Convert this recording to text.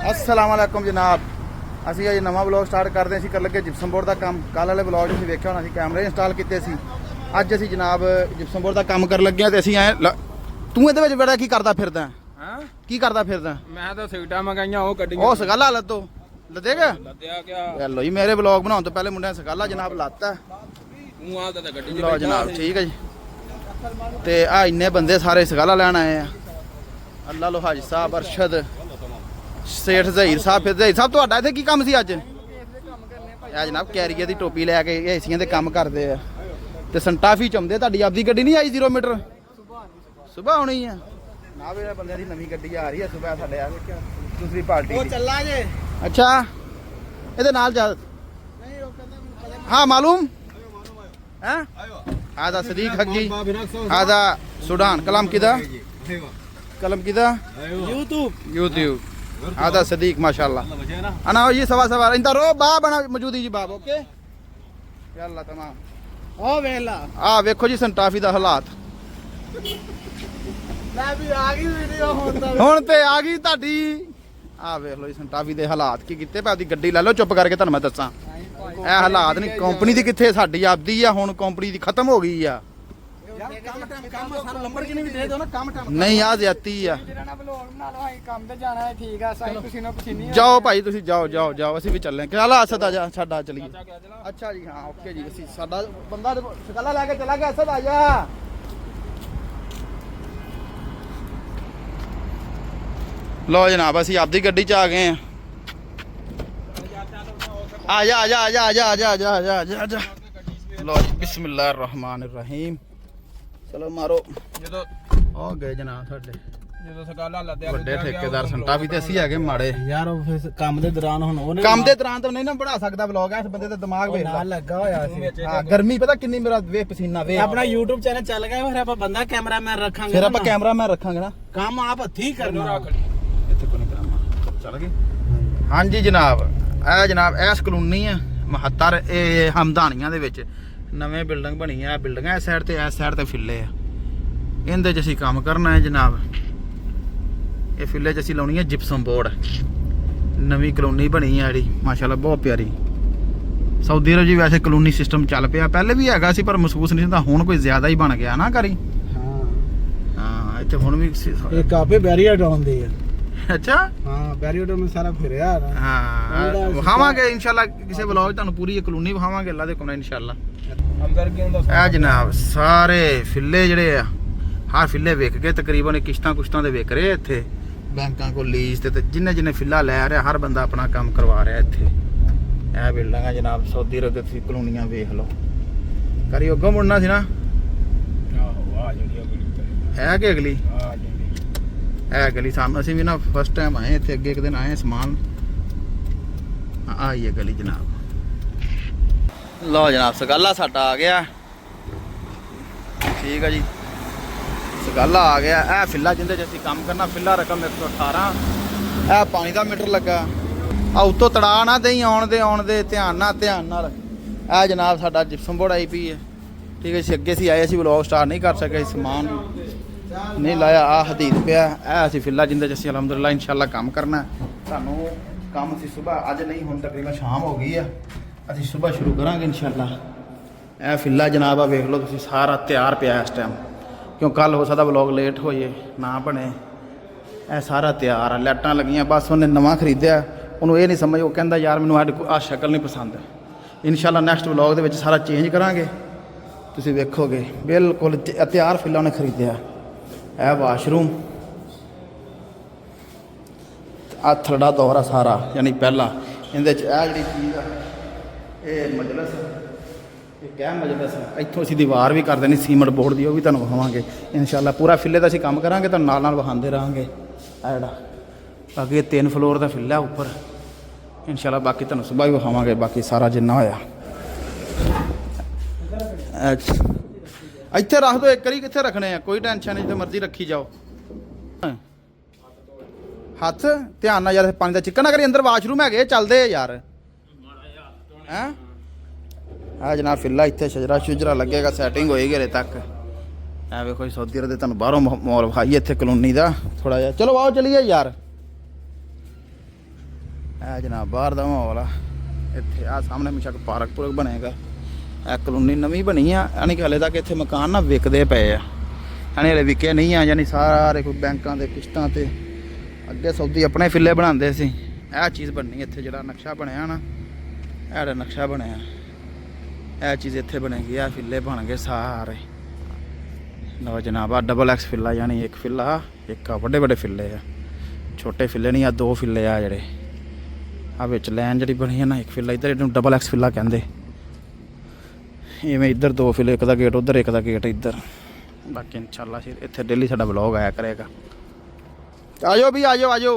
अस्सलाम वालेकुम जनाब। ਅਸੀਂ ਅੱਜ ਨਵਾਂ ਵਲੌਗ ਸਟਾਰਟ ਕਰਦੇ ਅਸੀਂ ਕਰ ਲੱਗੇ ਜਿਪਸਮ ਬੋਰਡ ਦਾ ਕੰਮ। ਕੱਲ ਵਾਲੇ ਵਲੌਗ ਤੁਸੀਂ ਵੇਖਿਆ ਹੋਣਾ, ਅਸੀਂ ਕੈਮਰੇ ਇੰਸਟਾਲ ਕੀਤੇ ਸੀ। ਅੱਜ ਅਸੀਂ ਜਨਾਬ ਜਿਪਸਮ ਬੋਰਡ ਦਾ ਕੰਮ ਕਰਨ ਲੱਗੇ ਆ ਤੇ ਅਸੀਂ ਆਏ। ਤੂੰ ਇਹਦੇ ਵਿੱਚ ਬੜਾ ਕੀ ਕਰਦਾ ਫਿਰਦਾ ਹਾਂ? ਕੀ ਕਰਦਾ ਫਿਰਦਾ? ਮੈਂ ਤਾਂ ਸਿਗਟਾਂ ਮੰਗਾਈਆਂ ਉਹ ਕੱਢੀਆਂ। ਉਹ ਸਗਾਲਾ ਲੱਦੋ ਲੱਦੇਗਾ ਲੱਦਿਆ ਗਿਆ। ਚਲੋ ਜੀ, ਮੇਰੇ ਵਲੌਗ ਬਣਾਉਣ ਤੋਂ ਪਹਿਲੇ ਮੁੰਡਿਆਂ ਨੇ ਸਗਾਲਾ ਜਨਾਬ ਲਾਤਾ। ਤੂੰ ਆ ਤਾਂ ਗੱਡੀ 'ਚ ਲਓ ਜਨਾਬ, ਠੀਕ ਹੈ ਜੀ। ਤੇ ਆ ਇੰਨੇ ਬੰਦੇ ਸਾਰੇ ਸਗਾਲਾ ਲੈਣ ਆਏ ਆ। ਅੱਲਾ ਲੋ ਹਾਜੀ ਸਾਹਿਬ, ਅਰਸ਼ਦ ਸੇਠ ਜ਼ਹੀਰ ਸਾਹਿਬ। ਫਿਰ ਜ਼ਹੀਰ ਸਾਹਿਬ ਤੁਹਾਡਾ ਇੱਥੇ ਕੀ ਕੰਮ ਸੀ ਅੱਜ? ਇਹ ਜਨਾਬ ਕੈਰੀਅਰ ਦੀ ਟੋਪੀ ਲੈ ਕੇ ਏਸੀਆਂ ਦੇ ਕੰਮ ਕਰਦੇ ਆ ਤੇ ਸੰਟਾਫੀ ਚੁੰਮਦੇ। ਤੁਹਾਡੀ ਆਪਦੀ ਗੱਡੀ ਨਹੀਂ ਆਈ 0 ਮੀਟਰ? ਸੁਬਾਹ ਆਉਣੀ ਆ ਨਾ ਵੀ। ਬੰਦਿਆਂ ਦੀ ਨਵੀਂ ਗੱਡੀ ਆ ਰਹੀ ਆ ਸੁਬਾਹ ਸਾਡੇ ਆ ਦੂਸਰੀ ਪਾਰਟੀ ਉਹ ਚੱਲਾ ਜੇ। ਅੱਛਾ, ਇਹਦੇ ਨਾਲ ਜਾ। हाँ मालूम है? आधा सदीक हकी, आधा सूडान। कलम किधर? कलम किधर? यूट्यूब। आधा सदीक माशाल्लाह। अना ये सवा इंता रो बा बना मौजूदी जी बाब। ओके यल्ला तमाम। ओ वेला आ वेखो जी संटाफी दा हालात। मैं भी आ गई वीडियो होंदा। ਹੁਣ ਤੇ ਆ ਗਈ ਤੁਹਾਡੀ। ਆ ਵੇਖ ਲਓ ਜੀ ਸੰਟਾਫੀ ਦੇ ਹਾਲਾਤ ਕੀ ਕੀਤੇ ਪਏ। ਆਪਦੀ ਗੱਡੀ ਲੈ ਲਓ ਚੁੱਪ ਕਰਕੇ, ਤੁਹਾਨੂੰ ਮੈਂ ਦੱਸਾਂ। ਇਹ ਹਾਲਾਤ ਨਹੀਂ ਕੰਪਨੀ ਦੀ, ਕਿੱਥੇ ਸਾਡੀ ਆਪਦੀ ਆ। ਹੁਣ ਕੰਪਨੀ ਦੀ ਖਤਮ ਹੋ ਗਈ ਆ। ਕੰਮ ਸਾਰਾ ਨੰਬਰ ਕਿਨੇ ਵੀ ਦੇ ਦਿਓ ਨਾ। ਕੰਮ ਨਹੀਂ ਆ ਜ਼ਿਆਤੀ ਆ। ਜਿਹੜਾ ਨਾ ਬਲੌਗ ਬਣਾ ਲਓ। ਅਸੀਂ ਕੰਮ ਤੇ ਜਾਣਾ ਹੈ, ਠੀਕ ਆ। ਸਾਈ ਪਸੀਨੋ ਪਸੀਨੀ ਜਾਓ ਭਾਈ ਤੁਸੀਂ ਜਾਓ ਜਾਓ ਜਾਓ, ਅਸੀਂ ਵੀ ਚੱਲੇ। ਕਿਹੜਾ ਅਸਦ ਆ ਜਾ ਸਾਡਾ ਚਲੀਏ। ਅੱਛਾ ਜੀ, ਹਾਂ ਓਕੇ ਜੀ। ਅਸੀਂ ਸਾਡਾ ਬੰਦਾ ਸਕਾਲਾ ਲੈ ਕੇ ਚਲਾ ਗਿਆ। ਅਸਦ ਆ ਜਾ। ਲੋ ਜਨਾਬ, ਅਸੀਂ ਆਪਦੀ ਗੱਡੀ 'ਚ ਆ ਗਏ ਆ। ਆ ਜਾ ਆ ਜਾ ਆ ਜਾ ਆ ਜਾ ਆ ਜਾ ਆ ਜਾ ਆ ਜਾ ਆ ਜਾ। ਲੋ ਜੀ, ਬਿਸਮਿल्लाह रहमान रहीम। ਚਲੋ ਮਾਰੋ। ਜਦੋਂ ਆ ਗਏ ਜਨਾਬ ਸਾਡੇ ਸਕਾਲਾ ਲੱਦਿਆ ਵੱਡੇ ਠੇਕੇਦਾਰ ਸੰਟਾ ਵੀ ਤੇ ਅਸੀਂ ਹੈਗੇ ਮਾੜੇ ਯਾਰ। ਉਹ ਫਿਰ ਕੰਮ ਦੇ ਦੌਰਾਨ ਹੁਣ ਉਹਨੇ ਕੰਮ ਦੇ ਦੌਰਾਨ ਤਾਂ ਨਹੀਂ ਨਾ ਬਣਾ ਸਕਦਾ ਵਲੌਗ। ਇਸ ਬੰਦੇ ਦਾ ਦਿਮਾਗ ਵੇਖ ਲੈ। ਲੱਗਾ ਹੋਇਆ ਸੀ। ਹਾਂ, ਗਰਮੀ ਪਤਾ ਕਿੰਨੀ, ਮੇਰਾ ਵੇਖ ਪਸੀਨਾ ਵੇਖ। ਆਪਣਾ YouTube ਚੈਨਲ ਚੱਲ ਗਿਆ। ਫਿਰ ਆਪਾਂ ਬੰਦਾ ਕੈਮਰਾਮੈਨ ਰੱਖਾਂਗੇ। ਫਿਰ ਆਪਾਂ ਕੈਮਰਾਮੈਨ ਰੱਖਾਂਗੇ ਨਾ। ਕੰਮ ਆਪ ਹੱਥੀ ਕਰਨਾ। ਇੱਥੇ ਕੋਈ ਕਰਾਮਾ ਚੱਲ ਗਏ। ਹਾਂਜੀ ਜਨਾਬ, ਇਹ ਜਨਾਬ ਇਸ ਕਲੋਨੀ ਆ 72 ਇਹ ਹਮਦਾਨੀਆਂ ਦੇ ਵਿੱਚ ਨਵੇਂ ਬਿਲਡਿੰਗ ਬਣੀ ਆ। ਬਿਲਡਿੰਗਾਂ ਇਸ ਸਾਈਡ ਤੇ, ਇਸ ਸਾਈਡ ਤੇ ਫਿੱਲੇ ਆ। ਇਹਦੇ 'ਚ ਅਸੀਂ ਕੰਮ ਕਰਨਾ ਹੈ ਜਨਾਬ। ਇਹ ਫਿੱਲੇ 'ਚ ਅਸੀਂ ਲਾਉਣੀ ਹੈ ਜਿਪਸਮ ਬੋਰਡ। ਨਵੀਂ ਕਲੋਨੀ ਬਣੀ ਆ ਜਿਹੜੀ ਮਾਸ਼ਾਅੱਲਾ ਬਹੁਤ ਪਿਆਰੀ। ਸਾਊਦੀ ਅਰਬ ਜੀ ਵੈਸੇ ਕਲੋਨੀ ਸਿਸਟਮ ਚੱਲ ਪਿਆ, ਪਹਿਲੇ ਵੀ ਹੈਗਾ ਸੀ ਪਰ ਮਹਿਸੂਸ ਨਹੀਂ ਹੁੰਦਾ। ਹੁਣ ਕੋਈ ਜ਼ਿਆਦਾ ਹੀ ਬਣ ਗਿਆ ਨਾ ਕਰੀ। ਹਾਂ ਇੱਥੇ ਹੁਣ ਵੀ ਇਹ ਕਾਪੇ ਬੈਰੀਅਰ ਆਉਂਦੇ ਆ। ਅੱਛਾ ਹਾਂ, ਬੈਰੀਅਰ ਮੈਂ ਸਾਰਾ ਫਿਰਿਆ। ਹਾਂ, ਵਿਖਾਵਾਂਗੇ ਇਨਸ਼ਾਅੱਲਾ ਕਿਸੇ ਵਲੌਗ ਤੁਹਾਨੂੰ ਪੂਰੀ ਇਹ ਕਲੋਨੀ ਵਿਖਾਵਾਂਗੇ ਅੱਲਾ ਦੇ ਕੋਲ ਇਨਸ਼ਾਅੱਲਾ। ਅੰਦਰ ਕੀ ਹੁੰਦਾ? ਇਹ ਜਨਾਬ ਸਾਰੇ ਫਿੱਲੇ ਜਿਹੜੇ ਆ, ਹਰ ਫਿੱਲੇ ਵਿਕ ਗਏ ਤਕਰੀਬਨ। ਕਿਸ਼ਤਾਂ ਕੁਸ਼ਤਾਂ ਦੇ ਵਿਕ ਰਹੇ ਇੱਥੇ ਬੈਂਕਾਂ ਕੋਲ ਲੀਜ਼ ਤੇ ਜਿੰਨੇ ਜਿੰਨੇ ਫਿੱਲਾ ਲੈ ਰਿਹਾ ਹਰ ਬੰਦਾ ਆਪਣਾ ਕੰਮ ਕਰਵਾ ਰਿਹਾ ਇੱਥੇ। ਇਹ ਬਿਲਡਿੰਗਾਂ ਜਨਾਬ ਸਾਊਦੀ ਅਰਬ ਦੇ ਤੁਸੀਂ ਕਲੋਨੀਆਂ ਵੇਖ ਲਓ। ਕਰੀ ਅੱਗੋਂ ਮੁੜਨਾ ਸੀ ਨਾ। ਆਹੋ ਆ ਜਿਹੜੀ ਅਗਲੀ ਹੈ ਕਿ ਅਗਲੀ ਆ ਜਿਹੜੀ ਇਹ ਗਲੀ ਸਾਨੂੰ, ਅਸੀਂ ਵੀ ਨਾ ਫਸਟ ਟਾਈਮ ਆਏ ਇੱਥੇ। ਅੱਗੇ ਇੱਕ ਦਿਨ ਆਏ ਸਮਾਨ ਆਈ ਹੈ ਗਲੀ ਜਨਾਬ। ਲਓ ਜਨਾਬ, ਸਗਾਲਾ ਸਾਡਾ ਆ ਗਿਆ। ਠੀਕ ਹੈ ਜੀ, ਸਗਾਲਾ ਆ ਗਿਆ। ਇਹ ਫਿੱਲਾ ਜਿੰਦੇ 'ਚ ਅਸੀਂ ਕੰਮ ਕਰਨਾ। ਫਿੱਲਾ ਰਕਮ 118। ਇਹ ਪਾਣੀ ਦਾ ਮੀਟਰ ਲੱਗਾ। ਆ ਉੱਤੋਂ ਤੜਾ ਨਾ ਦੇਈ, ਆਉਣ ਦੇ ਧਿਆਨ ਨਾਲ। ਇਹ ਜਨਾਬ ਸਾਡਾ ਜਿਪਸਮ ਬੋਰਡ ਆਈ ਪਈ ਹੈ। ਠੀਕ ਹੈ ਜੀ, ਅੱਗੇ ਅਸੀਂ ਆਏ, ਅਸੀਂ ਵਲੌਗ ਸਟਾਰਟ ਨਹੀਂ ਕਰ ਸਕੇ, ਸਮਾਨ ਨਹੀਂ ਲਾਇਆ। ਆ ਹਦੀਦ ਪਿਆ। ਇਹ ਅਸੀਂ ਫਿੱਲਾ ਜਿੰਦੇ 'ਚ ਅਸੀਂ ਅਲਹਮਦੁਲਿਲਾ ਇਨਸ਼ਾਅੱਲਾ ਕੰਮ ਕਰਨਾ। ਤੁਹਾਨੂੰ ਕੰਮ ਅਸੀਂ ਸਵੇਰ ਅੱਜ ਨਹੀਂ, ਹੁਣ ਤਕਰੀਬਨ ਸ਼ਾਮ ਹੋ ਗਈ ਆ। ਅਸੀਂ ਸਵੇਰ ਸ਼ੁਰੂ ਕਰਾਂਗੇ ਇਨਸ਼ਾਅੱਲਾ। ਇਹ ਫਿੱਲਾ ਜਨਾਬ ਆ ਵੇਖ ਲਓ ਤੁਸੀਂ, ਸਾਰਾ ਤਿਆਰ ਪਿਆ ਇਸ ਟਾਈਮ। ਕਿਉਂ ਕੱਲ ਹੋ ਸਕਦਾ ਵਲੌਗ ਲੇਟ ਹੋ ਜੇ, ਨਾ ਬਣੇ। ਇਹ ਸਾਰਾ ਤਿਆਰ ਆ, ਲਾਈਟਾਂ ਲੱਗੀਆਂ। ਬਸ ਉਹਨੇ ਨਵਾਂ ਖਰੀਦਿਆ, ਉਹਨੂੰ ਇਹ ਨਹੀਂ ਸਮਝ। ਉਹ ਕਹਿੰਦਾ ਯਾਰ ਮੈਨੂੰ ਆਹ ਸ਼ਕਲ ਨਹੀਂ ਪਸੰਦ। ਇਨਸ਼ਾਅੱਲਾ ਨੈਕਸਟ ਵਲੌਗ ਦੇ ਵਿੱਚ ਸਾਰਾ ਚੇਂਜ ਕਰਾਂਗੇ, ਤੁਸੀਂ ਵੇਖੋਗੇ। ਬਿਲਕੁਲ ਤਿਆਰ ਫਿੱਲਾ ਉਹਨੇ ਖਰੀਦਿਆ। ਇਹ ਵਾਸ਼ਰੂਮ, ਆ ਥਰੜਾ ਦੌਰ ਆ ਸਾਰਾ, ਯਾਨੀ ਪਹਿਲਾ। ਇਹਦੇ 'ਚ ਇਹ ਜਿਹੜੀ ਚੀਜ਼ ਆ, ਇਹ ਮਜਲਸ, ਇਹ ਕਹਿ ਮਜਲਸ। ਇੱਥੋਂ ਅਸੀਂ ਦੀਵਾਰ ਵੀ ਕਰ ਦੇਣੀ ਸੀਮੈਂਟ ਬੋਰਡ ਦੀ, ਉਹ ਵੀ ਤੁਹਾਨੂੰ ਵਿਖਾਵਾਂਗੇ ਇਨਸ਼ਾਅੱਲਾ। ਪੂਰਾ ਫਿੱਲੇ ਦਾ ਅਸੀਂ ਕੰਮ ਕਰਾਂਗੇ, ਤੁਹਾਨੂੰ ਨਾਲ ਨਾਲ ਵਿਖਾਉਂਦੇ ਰਹਾਂਗੇ। ਆ ਜਿਹੜਾ ਬਾਕੀ 3 ਫਲੋਰ ਦਾ ਫਿੱਲਾ ਉੱਪਰ ਇਨਸ਼ਾਅੱਲਾ। ਬਾਕੀ ਤੁਹਾਨੂੰ ਸੁਬਾਹ ਵੀ ਵਿਖਾਵਾਂਗੇ ਬਾਕੀ ਸਾਰਾ ਜਿੰਨਾ ਹੋਇਆ। ਇੱਥੇ ਰੱਖ ਦੋ ਇੱਕ ਵਾਰੀ, ਕਿੱਥੇ ਰੱਖਣੇ ਆ ਕੋਈ ਟੈਨਸ਼ਨ ਨਹੀਂ, ਜਿੱਥੇ ਮਰਜ਼ੀ ਰੱਖੀ ਜਾਓ। ਹੱਥ ਧਿਆਨ ਨਾਲ ਯਾਰ, ਪਾਣੀ ਦਾ ਚਿੱਕਣ ਨਾ ਕਰੀ। ਅੰਦਰ ਵਾਸ਼ਰੂਮ ਹੈਗੇ ਚੱਲਦੇ ਆ ਯਾਰ। ਹੈਂ ਆ ਜਨਾਬ ਫਿੱਲਾ, ਇੱਥੇ ਸ਼ਜਰਾ ਸ਼ੁਜਰਾ ਲੱਗੇਗਾ, ਸੈਟਿੰਗ ਹੋਏਗੀ ਹਲੇ ਤੱਕ। ਐ ਵੇਖੋ ਸਾਊਦੀ ਅਰਬ ਦੇ ਤੁਹਾਨੂੰ ਬਾਹਰੋਂ ਮਾਹੌਲ ਵਿਖਾਈਏ ਇੱਥੇ ਕਲੋਨੀ ਦਾ ਥੋੜਾ ਜਿਹਾ। ਚਲੋ ਆਓ ਚਲੀਏ ਯਾਰ। ਇਹ ਜਨਾਬ ਬਾਹਰ ਦਾ ਮਾਹੌਲ ਆ। ਇੱਥੇ ਆ ਸਾਹਮਣੇ ਮਿਸ਼ਕ ਪਾਰਕ ਪੂਰਕ ਬਣੇਗਾ। ਇਹ ਕਲੋਨੀ ਨਵੀਂ ਬਣੀ ਆ, ਯਾਨੀ ਕਿ ਹਲੇ ਤੱਕ ਇੱਥੇ ਮਕਾਨ ਨਾ ਵਿਕਦੇ ਪਏ ਆ, ਯਾਨੀ ਹਲੇ ਵਿਕੇ ਨਹੀਂ ਆ, ਯਾਨੀ ਸਾਰੇ ਕੋਈ ਬੈਂਕਾਂ ਦੇ ਕਿਸ਼ਤਾਂ ਤੇ। ਅੱਗੇ ਸੌਦੀ ਆਪਣੇ ਫਿੱਲੇ ਬਣਾਉਂਦੇ ਸੀ। ਇਹ ਚੀਜ਼ ਬਣਨੀ ਇੱਥੇ, ਜਿਹੜਾ ਨਕਸ਼ਾ ਬਣਿਆ ਨਾ, ਇਹ ਜਿਹੜਾ ਨਕਸ਼ਾ ਬਣਿਆ, ਇਹ ਚੀਜ਼ ਇੱਥੇ ਬਣੇਗੀ। ਇਹ ਫਿੱਲੇ ਬਣ ਗਏ ਸਾਰੇ। ਲਓ ਜਨਾਬ, ਆ ਡਬਲ ਐਕਸ ਫਿੱਲਾ, ਯਾਨੀ ਇੱਕ ਫਿੱਲਾ, ਇੱਕ ਆ ਵੱਡੇ ਵੱਡੇ ਫਿੱਲੇ ਆ, ਛੋਟੇ ਫਿੱਲੇ ਨਹੀਂ ਆ, 2 ਫਿੱਲੇ ਆ ਜਿਹੜੇ। ਆ ਵਿੱਚ ਲਾਈਨ ਜਿਹੜੀ ਬਣੀ ਹੈ ਨਾ, ਇੱਕ ਫਿੱਲਾ ਇੱਧਰ, ਇਹਨੂੰ ਡਬਲ ਐਕਸ ਫਿੱਲਾ ਕਹਿੰਦੇ। ਇਵੇਂ ਇੱਧਰ 2 ਫਿੱਲੇ, ਇੱਕ ਦਾ ਗੇਟ ਉੱਧਰ, ਇੱਕ ਦਾ ਗੇਟ ਇੱਧਰ। ਬਾਕੀ ਇਨਸ਼ਾਅੱਲਾ ਇੱਥੇ ਡੇਲੀ ਸਾਡਾ ਵਲੌਗ ਆਇਆ ਕਰੇਗਾ। ਆਜੋ ਵੀ ਆਜੋ ਆਜੋ।